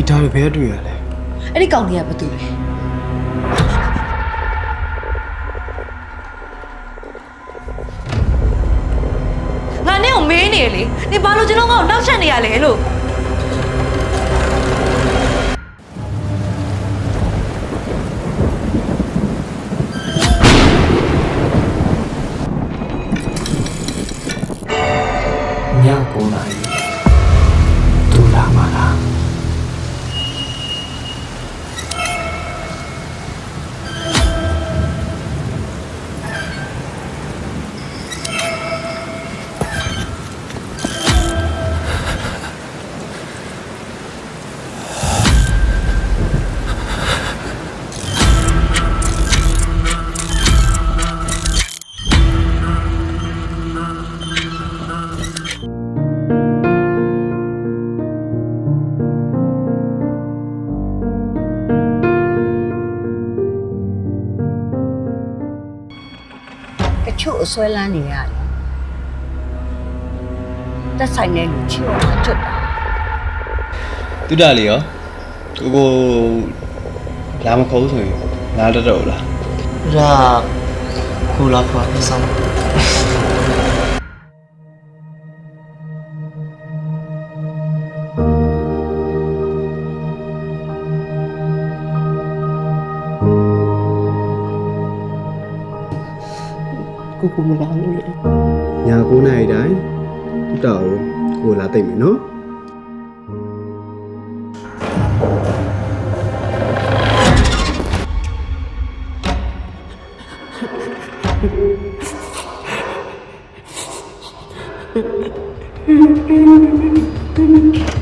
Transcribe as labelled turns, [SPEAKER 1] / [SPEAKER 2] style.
[SPEAKER 1] ဒါတွေဘယ်တွေ့ရလဲ
[SPEAKER 2] အဲ့ဒီကောင်လေးကဘာတူလဲငါနဲ့ကိုမေးနေလေနေဘာလို့ကျွန်တော်ကောင်နောက်ဆက်နေရလဲလို့
[SPEAKER 1] ည9 နာရီသူလာမလား
[SPEAKER 3] တချို့အစွဲလန်းနေရတယ်တက်ဆိုင်တဲ့လူချီအောင်ကျွတ်တာ
[SPEAKER 4] တူတာလေရောကိုလာမခေါ်ဆိုရင်လာတော့လား
[SPEAKER 1] ဒါကိုလာခွာဆောင်
[SPEAKER 3] ကိုမလာလို့လေ
[SPEAKER 1] ည9 နာရီတိုင်းတူတာကိုလာသိမ့်မယ်နော်
[SPEAKER 3] ဟ